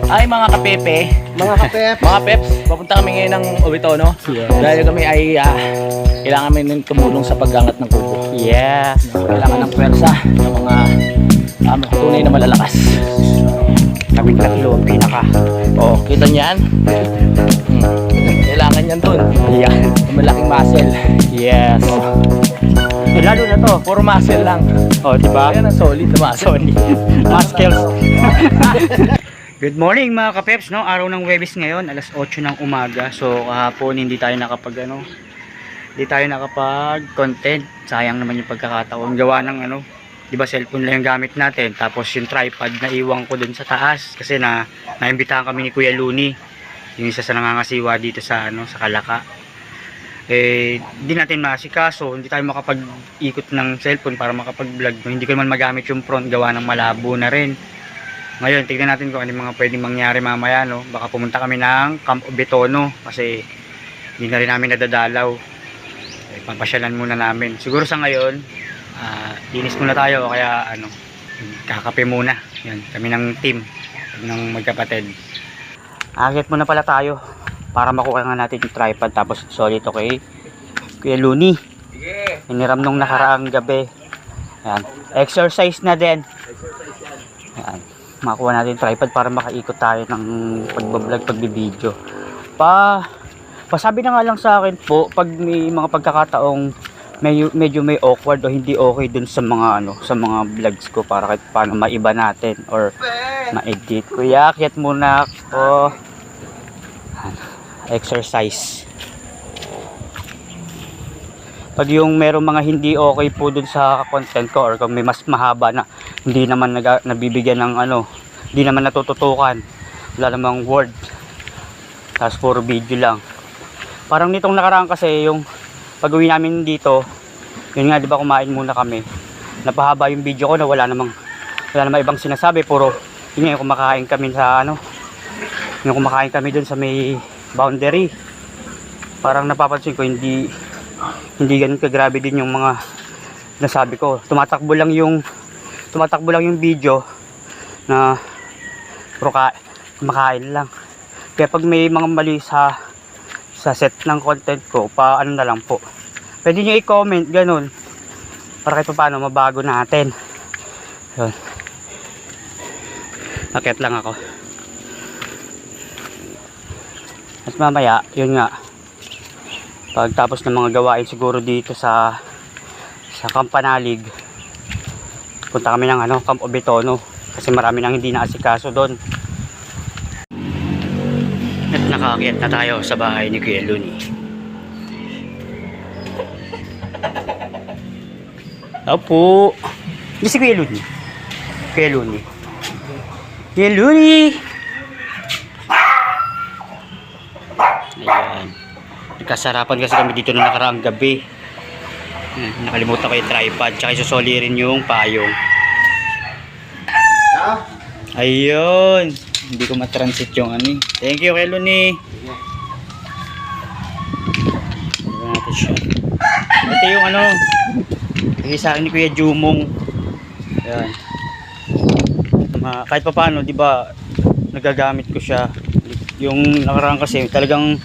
Ay mga kapepe, Mga kapep. mga peps, papunta kami ngayon ng Obitono. Yes. Dahil kami ay kailangan kami ng tumulong sa paggangat ng kubo. Yes. Kailangan ng pwersa ng mga tunay na malalakas. Kaming tatlo, pinaka. Oh, kita niyan? Kailangan niyan dun. Yan. Malaking muscle. Yes. Eh, lalo na to. Puro muscle lang. Oh, diba? Ayan ang solid na muscle. Sorry. Muscles. Good morning mga kapeps, no? Araw ng Huwebes ngayon, alas 8 ng umaga. So kahapon hindi tayo nakapag-content. Sayang naman yung pagkakataon. Gawa ng 'di ba cellphone lang yung gamit natin. Tapos yung tripod na iwan ko dun sa taas kasi naimbitahan kami ni Kuya Luni. Yung isa sa nangangasiwa dito sa sa Kalaka. Hindi natin maasikaso, hindi tayo makapag-ikot ng cellphone para makapag-vlog. Hindi ko naman magamit yung front, gawa ng malabo na rin. Ngayon, tignan natin kung ano yung mga pwedeng mangyari mamaya, no? Baka pumunta kami ng Camp Obitono kasi hindi na rin namin nadadalaw. Pampasyalan muna namin. Siguro sa ngayon, linis muna tayo kaya kakape muna. Yan, kami ng team, ng magkapatid. Agad muna pala tayo para makuha nga natin yung tripod tapos solid okay. Kuya Luni. Sige. Iniram nung nakaraang gabi. Yan. Exercise na din. Yan. Makuha natin yung tripod para makaikot tayo ng pagbablog, pagbibideo. Pasabi na nga lang sa akin po pag may mga pagkakataong medyo may awkward o hindi okay dun sa mga sa mga vlogs ko para kahit paano maiba natin or ma-edit. Kuya, akyat muna ako. Exercise. Pag yung merong mga hindi okay po dun sa content ko or kung may mas mahaba na hindi naman nabibigyan ng hindi naman natututukan, wala namang word, tapos puro video lang. Parang nitong nakaraan kasi yung pag-uwi namin dito, yun nga, di ba, kumain muna kami, napahaba yung video ko na wala namang ibang sinasabi, puro yun nga, yung kumakain kami sa yung kumakain kami dun sa may boundary. Parang napapansin ko hindi ganun kagrabe din yung mga nasabi ko. Tumatakbo lang yung video na puro kumakain lang. Kaya pag may mga mali sa set ng content ko, na lang po, pwede nyo i-comment ganun para kahit paano mabago natin. Yun. Nakit lang ako. At mamaya, yun nga, pagtapos ng mga gawain siguro dito sa Kampanalig, punta kami ng Camp Obitono kasi marami nang hindi naasikaso doon. At nakaakyat na tayo sa bahay ni Kuya Luni. Opo. Hindi si Kuya Luni. Kuya Luni. Kuya Luni. Ayan. Nagkasarapan kasi kami dito na nakaraang gabi. Nakalimutan ko yung tripod, tsaka isusoli rin yung payong. Ayun. Hindi ko matransit yung Thank you, Kelo ni. Natin siya. Ito yung bigay sa akin ni Kuya Jumong. Ayan. Kahit pa paano, di ba, nagagamit ko siya. Yung nakaraan kasi talagang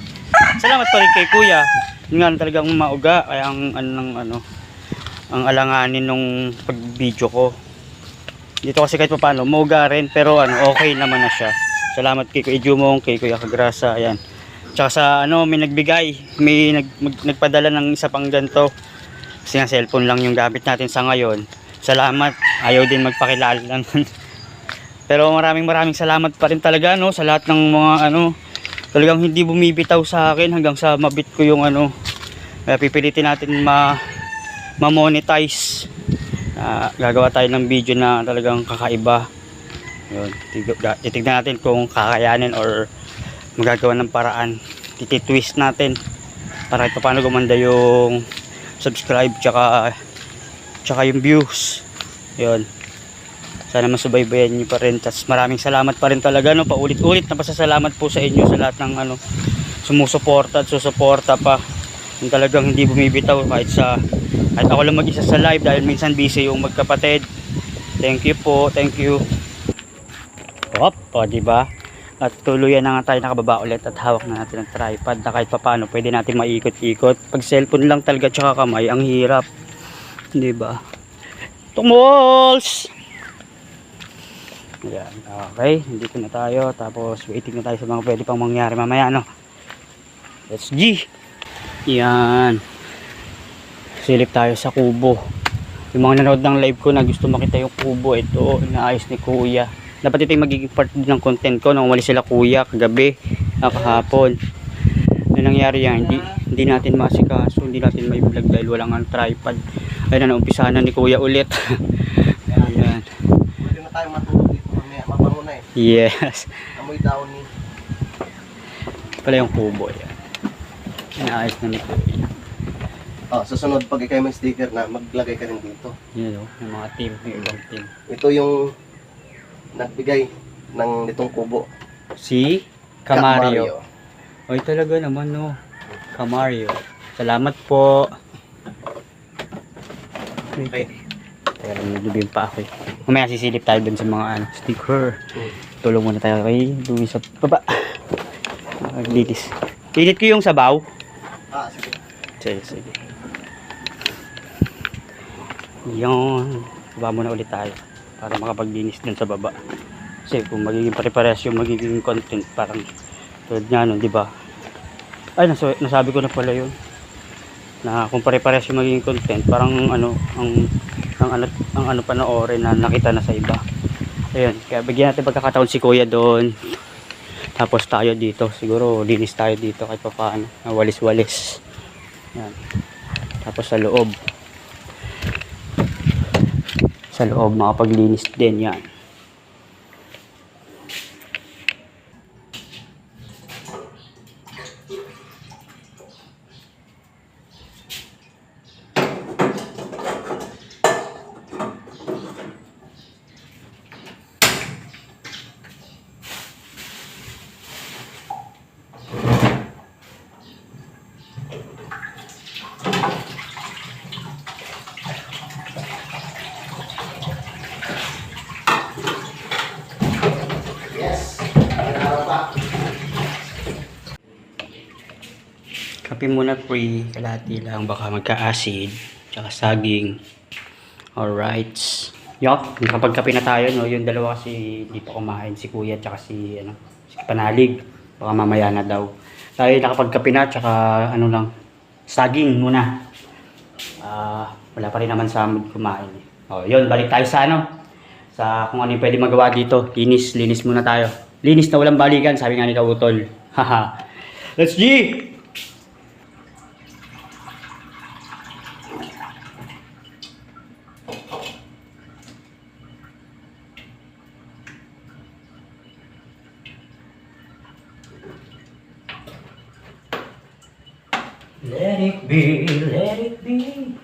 salamat pa rin kay Kuya. Yun nga, talagang mauga kaya ang alanganin nung pag-video ko. Dito kasi kahit pa paano mauga rin pero okay naman na siya. Salamat kay Kuya Jumong, kay Kuya Kagrasa, ayan. Tsaka sa may nagbigay, may nagpadala ng isa pang ganito. Kasi nga cellphone lang yung gamit natin sa ngayon. Salamat. Ayaw din magpakilala lang. Pero maraming salamat pa rin talaga sa lahat ng mga talagang hindi bumibitaw sa akin hanggang sa mabit ko yung pipilitin natin ma-monetize. Gagawa tayo ng video na talagang kakaiba. Yun, titignan natin kung kakayanin or magagawa ng paraan. Tititwist natin para ito paano gumanda yung subscribe tsaka yung views. Yun. Sana masubaybayan nyo pa rin. Tapos maraming salamat pa rin talaga paulit-ulit na pasasalamat po sa inyo sa lahat ng sumusuporta at susuporta pa. Yung talagang hindi bumibitaw kahit ako lang mag-isa sa live dahil minsan busy yung magkapatid. Thank you po, thank you. Diba? At tuluyan na nga tayo nakababa ulit at hawak na natin ang tripod na kahit papaano pwede natin maikot-ikot. Pag cellphone lang talaga tsaka kamay, ang hirap. Di ba? Tumuls! Ayan, okay. Dito na tayo. Tapos waiting na tayo sa mga pwede pang mangyari mamaya, no? Let's G! Yan. Silip tayo sa kubo. Yung mga nanood ng live ko na gusto makita yung kubo, ito, inaayos ni Kuya. Dapat ito yung magiging part ng content ko nung umalis sila Kuya kagabi, kahapon. Ano nangyari yan? Hindi natin masikaso, hindi natin may vlog dahil walang tripod. Ayun na, naumpisahan na ni Kuya ulit. Ayan. Pwede na tayo matulog dito mamaya, mabango na eh. Yes. Amoy daon ni. Pala yung kubo yan. Inaayos na ni Kuya. Susunod pag ikay may sticker na, maglagay ka rin dito. Yan o, yung mga team, yung ibang team. Ito yung nagbigay ng nitong kubo. Si Camario. Ay talaga naman no. Camario. Salamat po. Okay. Teka lang, nilubin pa ako eh. Mamaya sisilip tayo dun sa mga sticker. Tulong muna tayo kay Louie sa baba. Litis. Init ko yung sabaw. Sige. Sige. Yan. Baba muna ulit tayo. Para makapaglinis dun sa baba. Kasi kung magiging pare-pares yung magiging content, parang tulad nga nun, di ba? Ay, nasabi ko na pala yun. Na kung pare-pares yung magiging content, parang ano, ang ano panoorin na nakita na sa iba. Ayun, kaya bigyan natin pagkakataon si Kuya doon. Tapos tayo dito, siguro linis tayo dito kahit pa paano, walis-walis. Yan. Tapos sa loob. Sa loob makapaglinis din yan. Kape muna free, kalahati lang, baka magka-acid, tsaka saging. Alright. Yup, nakapagkape na tayo, no? Yung dalawa kasi hindi pa kumain, si Kuya tsaka si Panalig. Baka mamaya na daw. Tayo nakapagkape na, tsaka saging muna. Wala pa rin naman sa mood kumain. Yun, balik tayo sa sa kung ano yung pwede magawa dito. Linis muna tayo. Linis na walang balikan, sabi nga ni Kautol. Haha. Let's G! Let it be, let it be.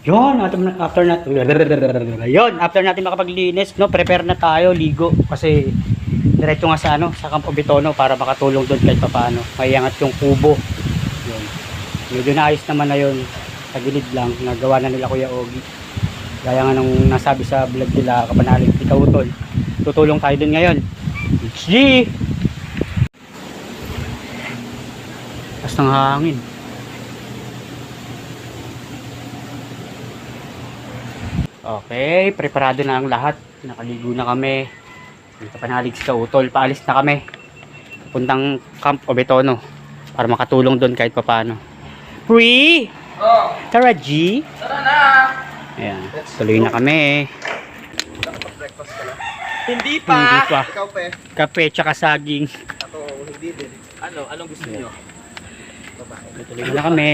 Yun, after natin makapaglinis, no, prepare na tayo, ligo. Kasi diretso nga sa Campo Bitono para makatulong doon kahit paano. Maiangat yung kubo. Yun. Medyo naayos naman na yun. Sa gilid lang, nagawa na nila Kuya Ogie. Gaya nga nung nasabi sa vlog nila, Kapanalig, ikaw utol. Tutulong tayo doon ngayon. G! Lakas ng hangin. Okay, preparado na ang lahat. Nakaligo na kami. Dito pa nalig sa utol. Paalis na kami. Puntang Camp Obetono para makatulong doon kahit papaano. Free! Oh, Tara, G! tara na! Ayan, tuloy na kami. Nakapag-breakfast ka na. Hindi Hindi pa. Ikaw, pe. Kape tsaka saging. Ako, hindi din. Anong gusto niyo? Tuloy na kami.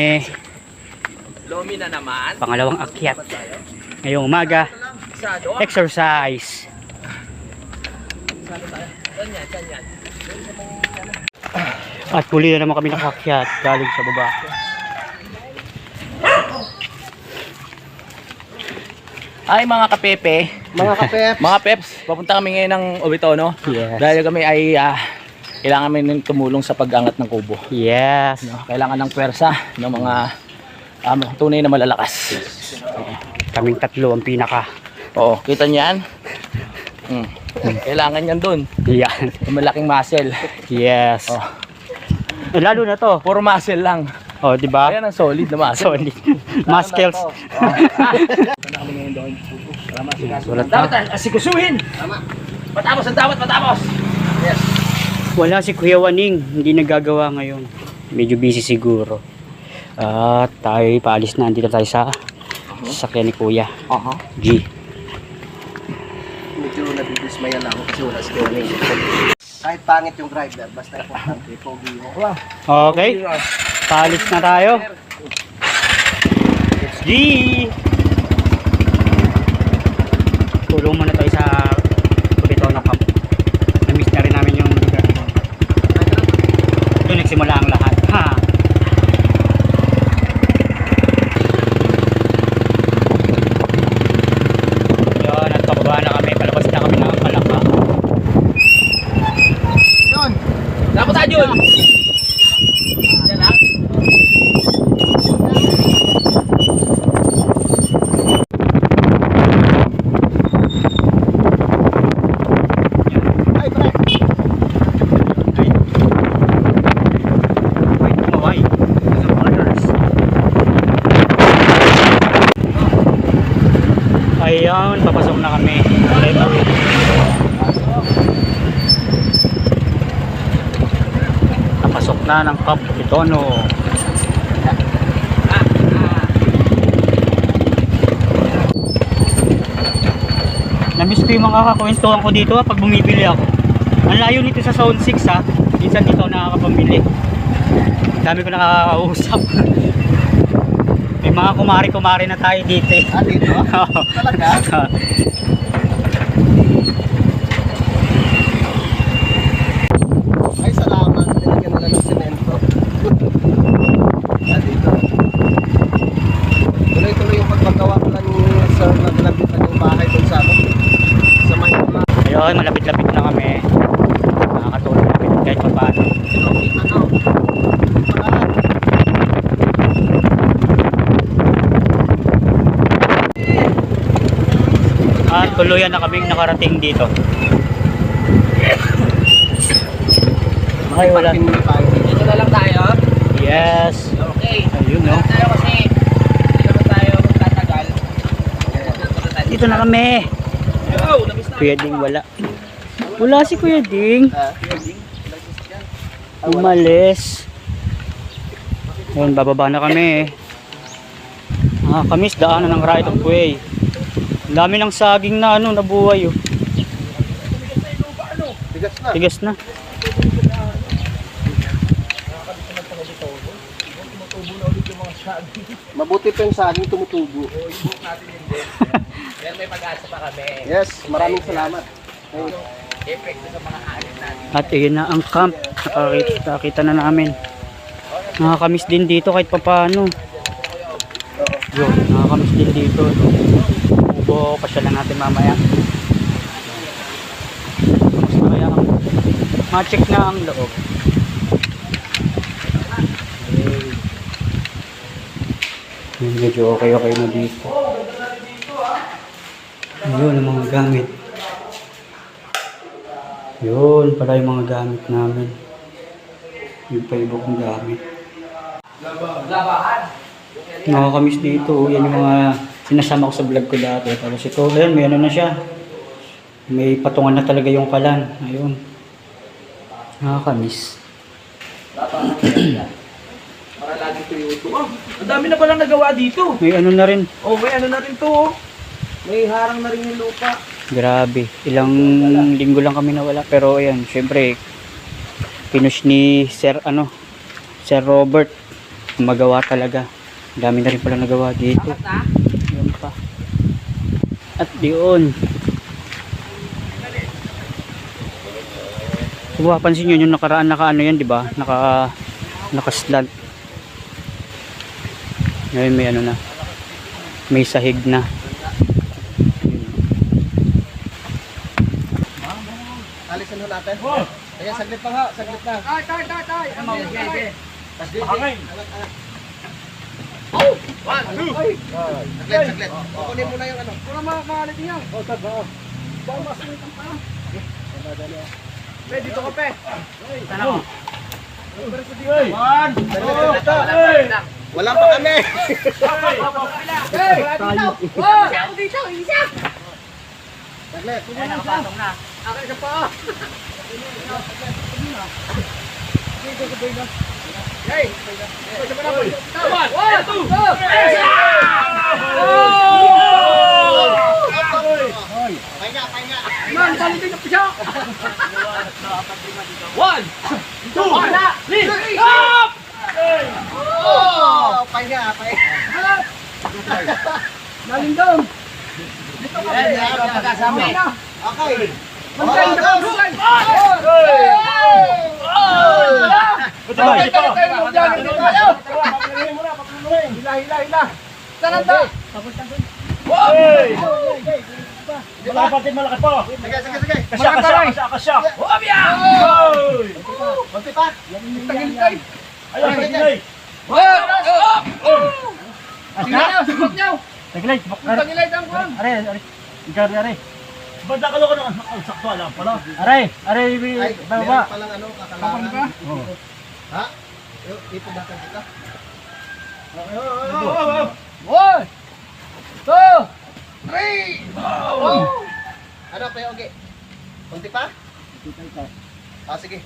Lomi na naman? Pangalawang akyat. Ngayong umaga, Sado? exercise. Saan yan? At huli na naman kami nakakyat galing sa baba. Ay mga kapepe, Mga kape. mga peps, papunta kami ngayon ng Obetono. Yes. Dahil kami ay kailangan namin tumulong sa pag-angat ng kubo. Yes. No, kailangan ng pwersa ng mga tunay na malalakas. Kaming tatlo ang pinaka. Oo, kita niyan? Kailangan yan dun. Yan. Yung malaking muscle. Yes. Oh. Lalo na to. Puro muscle lang. Oh, di ba? Ayan ang solid na muscle. Solid. Muscles. Wala Dapat asikusuhin. Tama. Matapos ang dapat matapos. Yes. Wala si Kuya Waning, hindi nagagawa ngayon. Medyo busy siguro. At tayo paalis na, andito tayo sa sasakyan ni Kuya G. Medyo nabibismaya lang ako kasi wala si Kuya. Kahit pangit yung driver, basta importante, pogi mo. Okay, paalis na tayo. Let's G! Tulong muna tayo sa Obetono Camp. Na-miss na rin namin yung lugar. Doon nagsimula ang lahat. Ha! Yun, at pababa na kami. Palabas na kami ng Malaka. Yun. Dapat tayo yun. Yan lang. Ay, pre. Wait, tumaway. Sa borders. Ayan, papasok na kami. Napasok na ng Camp Obetono. Namiss ko yung mga kakwentuhan ko dito pag bumibili ako. Ang layo nito sa Zone 6 ha. Minsan dito ako nakakapamili. Dami ko nakakausap. May mga kumari-kumari na tayo dito eh. Ah, dito? Talaga? Ay, salamat. Nilagyan nila ng semento. Ah, dito. Tuloy-tuloy yung pagpagawa ko lang ni Sir na galabitan yung bahay dun sa ano. Sa Maynila. Ayun, malapit-lapit na kami. Nakakatulong kami kahit pa paano. Ano? Paraan. At tuluyan na kaming nakarating dito. Okay, wala. Parking muna tayo. Dito na lang tayo. Yes. Okay. Ayun no. Tayo kasi hindi naman tayo magtatagal. Dito na kami. Yo, namiss na. Kuya Ding wala. Wala si Kuya Ding. Ah, Umalis. Ayun, bababa na kami. Kamis, daanan ng right of way. Ang dami ng saging na ano, nabuhay oh. bigas na. Tigas na. Mabuti pa yung saging tumutubo. Pero may pag-asa pa kami. Yes, maraming salamat. Ay, Epekto sa mga alin natin. At iyon na ang camp. Nakakita na namin. Nakakamiss din dito kahit papaano. Yun, nakakamiss din dito. Ubo, pasyalan natin mamaya. Kamusta kaya ang ma-check na ang loob. Medyo okay na dito. Yun ang mga gamit. Yun pala yung mga gamit namin. Yung pa iba kong gamit. Nakakamiss dito. Yan yung mga sinasama ko sa vlog ko dati. Tapos ito, ayan, may ano na siya. May patungan na talaga yung kalan. Ayun. Nakakamiss. Para lagi tuyuto. Ang dami na palang nagawa dito. May ano na rin. Oh, may ano na rin to. Oh. May harang na rin yung lupa. Grabe. Ilang linggo lang kami nawala. Pero ayan, syempre, pinush ni Sir Robert. Magawa talaga. Dami na rin pala nagawa dito. Yan pa. At diyon. Kung mapapansin nyo, yung nakaraan naka ano yan, di ba? Naka-slant. Ngayon may ano na. May sahig na. Alisin ho natin. Kaya saglit pa ha, saglit na. Tay. Saglit. Oh! 1, 2! Saglit. Kukunin mo na yung ano. Pura maalit niya. Oh, taga. Baka masunod ang pa. Pe, dito ka pe. Sana ko. Wala pa kami. Ako dito, isa! Saglit. Nakapasok na. Akin ka pa. Hey! Pahinga. Man, balikin na siya! 1, 2, 3, Stop! Oh! Pahinga. Galing doon! Okay. Bantay na ka! Hila! Tananda! Malaki po. Sige. Kasya. Obya! Konti pa. Tagilitay! Ayun. Sige na, sugot niyo! Tagilay. Tagilay ang kuwan! Are. Banda ka lang ang sakto alam pala. Are, Ay, meron palang ano, kakalangan. Ha? Ito natin kita. One! Two! Three! Ano pa yung okay? Konti pa? Ah, sige.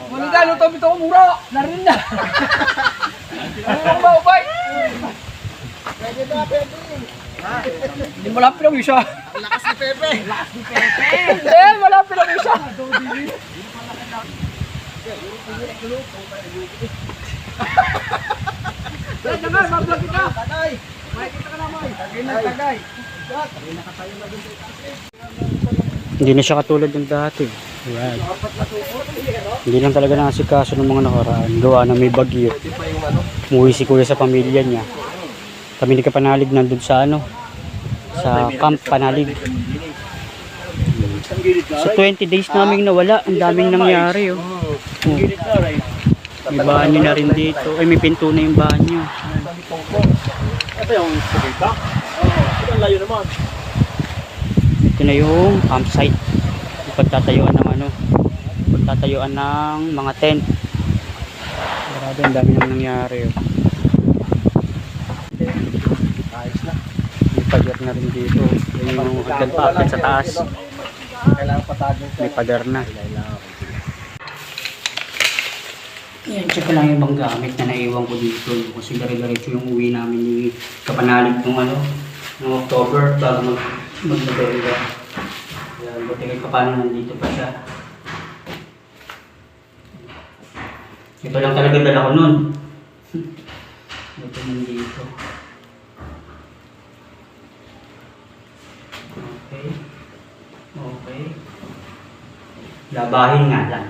Manida, luto bito ko mura! Narin na! Ano ang maubay? Pwede. Hindi malapit ang isa. Ang lakas ni Pepe. Hindi, malapit ang isa. Tagay, mablog kita. Tatay. Makikita ka naman. Tagay. Hindi na siya katulad ng dati. Ayan. Hindi lang talaga nakasikaso ng mga nakaraan. Gawa na may bagyo. Pwede pa yung ano. Umuwi si kuya sa pamilya niya. Kami ni Kapanalig nandun sa sa Camp Panalig. Sa 20 days naming nawala, ang daming nangyari. Oh. May banyo na rin dito. Ay, may pinto na yung banyo. Ito yung sabita. Ito ang layo naman. Ito na yung campsite. Yung pagtatayuan ng mga tent. Grabe, ang dami naman nangyari. Oh. Ayos na. May pader na rin dito. Yung hagdan pa sa taas. Kailangan patagin ka. May pader na. Yan, check ko lang yung ibang gamit na naiwan ko dito. Kasi gari-garitso yung uwi namin ni Kapanalig nung October bago mag-November. Kaya buti kahit paano nandito pa siya. Ito lang talaga dala ko nun. Ito nandito. Okay. Labahin nga lang.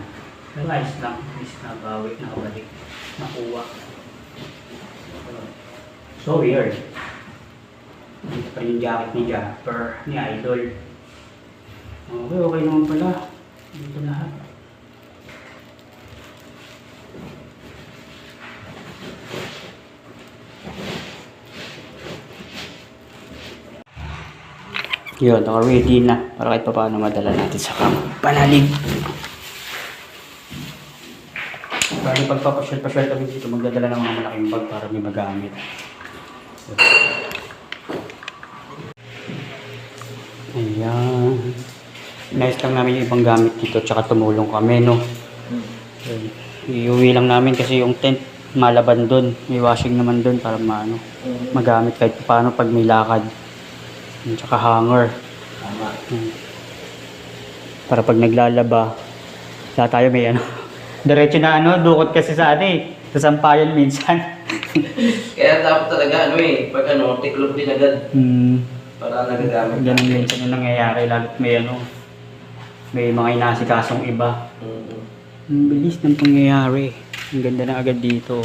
Pero ayos lang. Ayos na bawi, nakabalik. Nakuha. So weird. Dito pa yung jacket ni Jasper, ni Idol. Okay naman pala. Dito lahat. Yun, naka-ready na para kahit pa paano madala natin sa panalig. Bali pagpapasyal-pasyal kami dito, magdadala ng mga malaking bag para may magamit. Ayan. Nice lang namin yung ibang gamit dito, tsaka tumulong kami, no? Iuwi lang namin kasi yung tent malaban doon. May washing naman doon para magamit kahit paano pag may lakad. Tsaka hanger. Tama. Para pag naglalaba, sa tayo may diretso na dukot kasi sa sa sampayan minsan. Kaya dapat talaga pag tiklop din agad para nagagamit. Ganun minsan yung nangyayari, lalo't may mga inasikasong iba. Ang bilis ng pangyayari. Ang ganda na agad dito.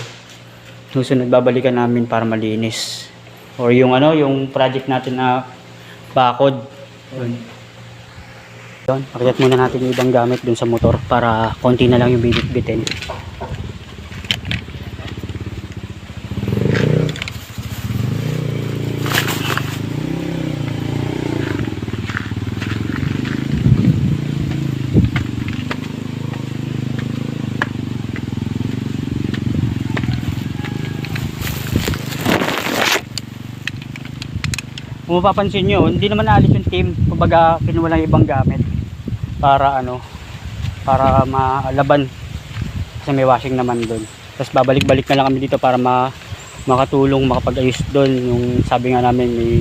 Susunod babalikan namin para malinis. Or yung yung project natin na bakod. Yun, pakiat muna natin yung ibang gamit dun sa motor para konti na lang yung bibit-bitin. Kung mapapansin nyo, hindi naman naalis yung team. Kumbaga, kinuha lang ibang gamit para para malaban kasi may washing naman doon. Tapos babalik-balik na lang kami dito para makatulong, makapag-ayos doon. Yung sabi nga namin may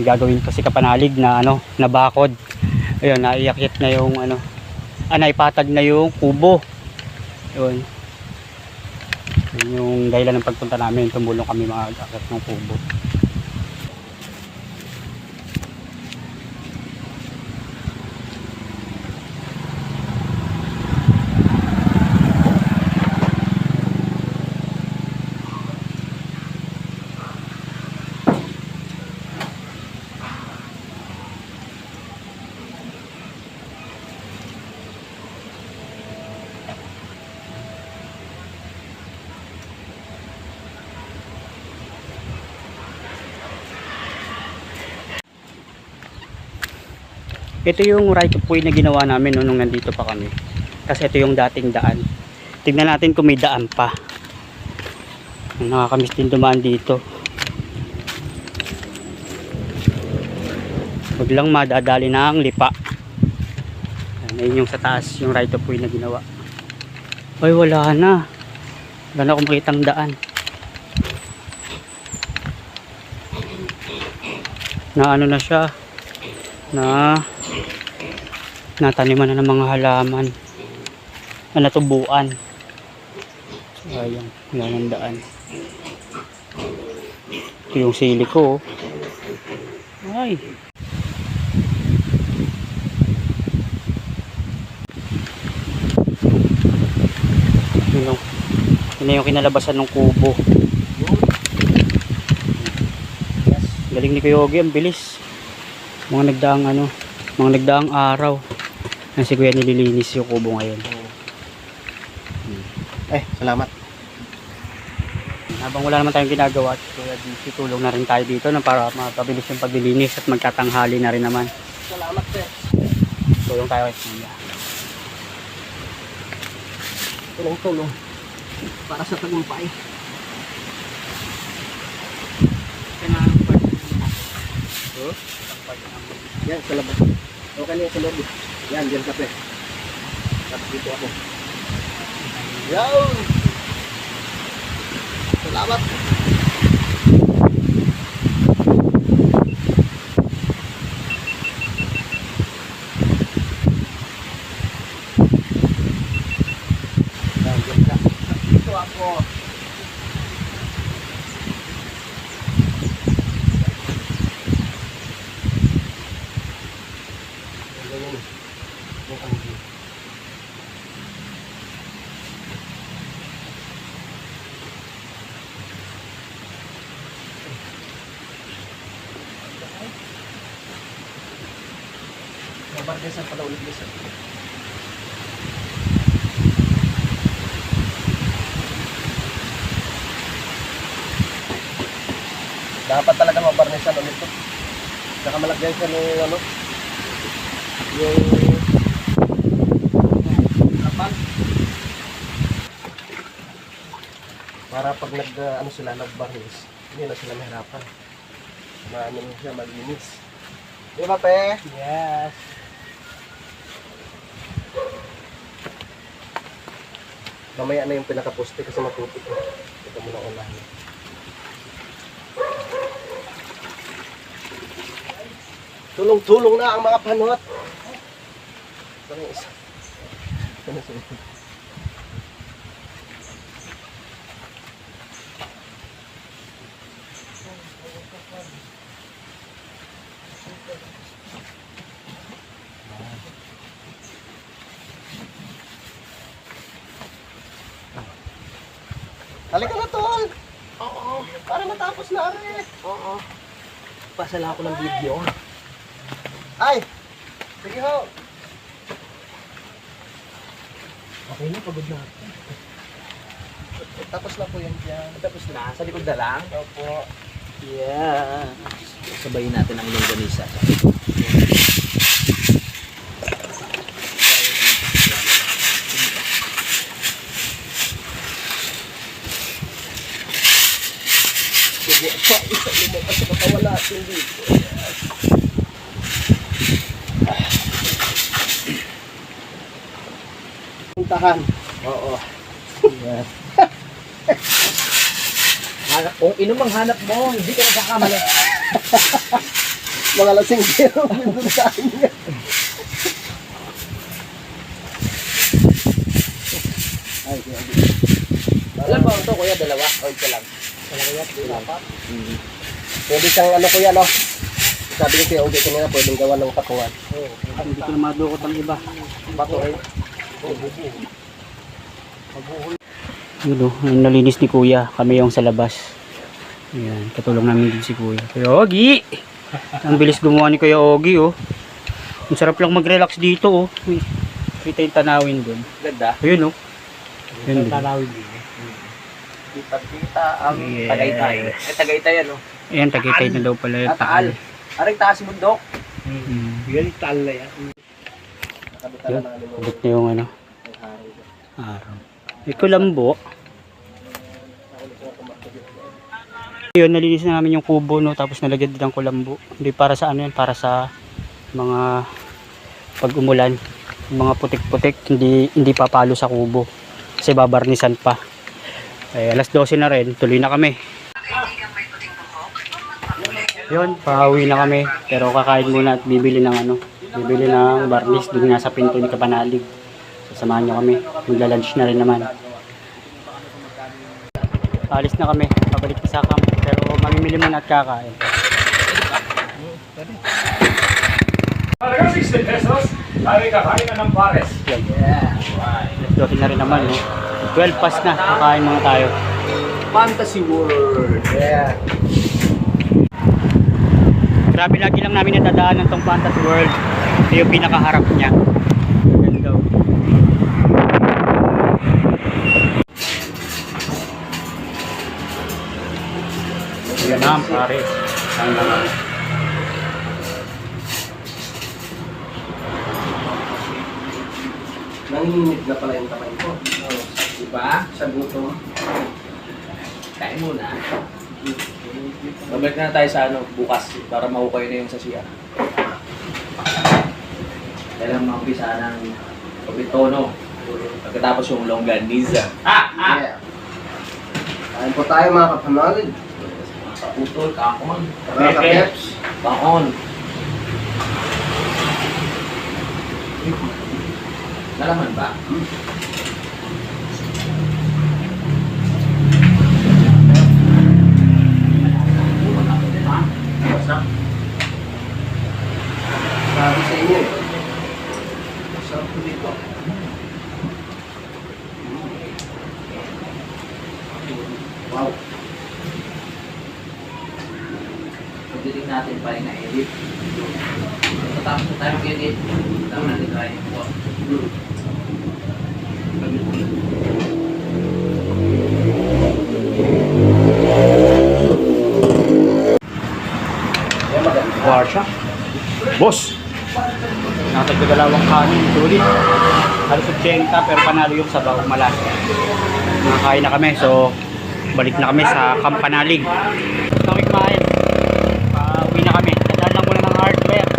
gagawin kasi kapanalig na na bakod. Ayun, naiakit na yung naipatag na yung kubo. Yun. Yun yung dahilan ng pagpunta namin, tumulong kami mag-akit ng kubo. Ito yung right of way na ginawa namin nung nandito pa kami. Kasi ito yung dating daan. Tignan natin kung may daan pa. Nakakamiss din dumaan dito. Huwag lang madadali ng lipa. Ayun yung sa taas, yung right of way na ginawa. Ay, wala na. Wala na akong makitang daan. Na na siya. Nataniman na ng mga halaman na natubuan. So, ayan, yan ang daan. Ito yung sili ko. Ay. Yun yung kinalabasan ng kubo. Galing ni Kuya Ogie, ang bilis. Mga nagdaang araw na si Kuya nililinis yung kubo ngayon. Salamat. Habang wala naman tayong ginagawa, Kuya DC, tulong na rin tayo dito para mapabilis yung paglilinis at magtatanghali na rin naman. Salamat, sir. Tulong tayo kay Kuya. Tulong-tulong. Para sa tagumpay. Yan, sa labas. Okay na yung sa loob. Yan, dyan kape. Tapos dito ako. Yan! Salamat! Yan, dyan ka. Dito ako. Nabardesan pala ulit isa. Dapat talaga mabarnesan ulit ito. Saka malagyan siya ng ano, yung harapan. Para pag ano sila, nagbarnis, hindi na sila mahirapan. Maano siya, malinis. Di ba, pe? Yes. Mamaya na yung pinaka-poste kasi matutik. Ito muna unahin. Tulong-tulong na ang mga panot. Ito na isa. Ito na sunod. Halika na, tol. Oo. Para matapos na rin. Oo. Pasala ako ng video. Ay! Sige ho. Okay na, pagod na. Tapos na po yan dyan. Tapos na, sa likod na lang. Opo. Yeah. Sabayin natin ang longganisa. Sige pa, isa lumabas sa katawan natin dito. Puntahan. Oo. Yes. Kung inumang hanap mo, hindi ka nagkakamali. Mga lasing pero doon sa akin. Ay, Alam ba ito, kuya, dalawa o isa lang? pwede siyang ano kuya, no? Sabi ko siya, okay kanina, pwedeng gawa ng patungan. Hindi ko na madukot ang iba. Bato eh. Yun o, ang nalinis ni Kuya. Kami yung sa labas. Ayan, katulong namin din si Kuya. Kuya Ogie! Ang bilis gumawa ni Kuya Ogie, oh. Ang sarap lang mag-relax dito, oh. Uy, kita yung tanawin dun. Ganda. Ayun, oh. Ayun, dun. Tanawin din. Kita-kita ang Yes. Tagaytay. Eh, Tagaytay ano? Ayan, Tagaytay na daw pala yung Taal. Aring taas bundok. Yan, taal na yan. Nakabitan yun. na namin yung Abot na yung ano, hari. araw. May kulambo. Yun, nalinis na namin yung kubo, no. Tapos nalagyan din ng kulambo. Hindi para sa ano yan, para sa mga pag umulan. Yung mga putik-putik, hindi papalo sa kubo. Kasi babarnisan pa. Eh, alas 12 na rin, tuloy na kami. Yun, pauwi na kami. Pero kakain muna at bibili ng barnis doon nga sa pinto ni Kapanalig. Sasamahan nyo kami. Magla-lunch na rin naman. Alis na kami, pabalik na sa camp. Pero mamimili muna at kakain. Halagang 60 pesos, tayo kakain na ng pares. Yan. Alas 12 na rin naman, no? 12 past na, kakain muna tayo. Fantasy World. Yeah. Grabe, lagi lang namin natadaanan tong Fantasy World. Ito yung pinakaharap niya. Ganda. Yan na, pare. Saan lang ako? Nanginginig na pala yung kamay ko. Diba? Sa buto. Kain muna. Babalik na tayo sa ano, bukas para mahukay na yung sa siya. Kailangan makumpisa ng kabitono. Pagkatapos yung longganisa. Yeah. Kain po tayo mga kapanalig. Kaputol, kakon. Mga kapeps. Bakon. Nalaman ba? Sabi sa inyo eh. Sarap ko dito. Wow. Pagdating natin pa rin na-edit. Tapos na tayo mag-edit. Tama natin tayo. Yan maganda. Warsha. Boss! Nakatagdalawang kanin, sulit. Halos 80 pero panalo yung sabaw malasa. Nakakain na kami, so balik na kami sa Kampanalig. Kami kumain. Uwi na kami. Dadaan lang muna ng hardware.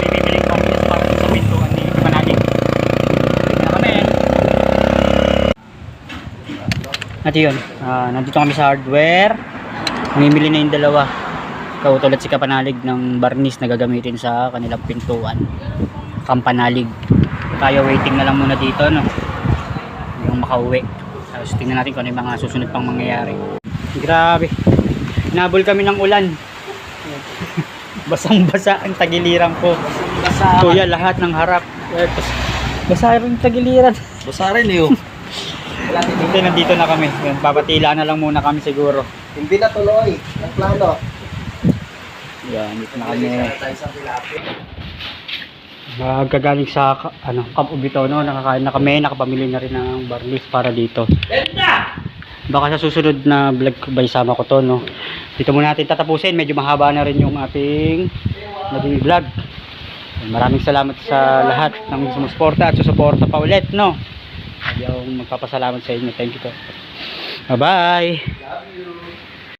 May bibiling companies para sa pintuan ni Kampanalig. Uwi na kami. At yun, nandito kami sa hardware. Mamimili na yung dalawa. Kautulad si Kampanalig ng barnis na gagamitin sa kanilang pintuan. Kampanalig. Tayo waiting na lang muna dito, no? Yung makauwi. Tapos tingnan natin kung ano yung mga susunod pang mangyayari. Grabe. Nabol kami ng ulan. Basang-basa ang tagiliran ko. Basa. Kuya, lahat ng harap. Basa rin yung tagiliran. Basa rin eh. Hindi, nandito na kami. Yun, papatila na lang muna kami siguro. Hindi na tuloy. Ang plano. Yan, dito na kami. Gagaling sa Camp Ubitono, nakakain na kami, nakapamili na rin ng barnis para dito. Baka sa susunod na vlog by sama ko to, no. Dito muna natin tatapusin, medyo mahaba na rin yung ating naging vlog. Maraming salamat sa lahat ng sumusuporta at susuporta pa ulit, no. Yung magpapasalamat sa inyo. Thank you po. Bye-bye.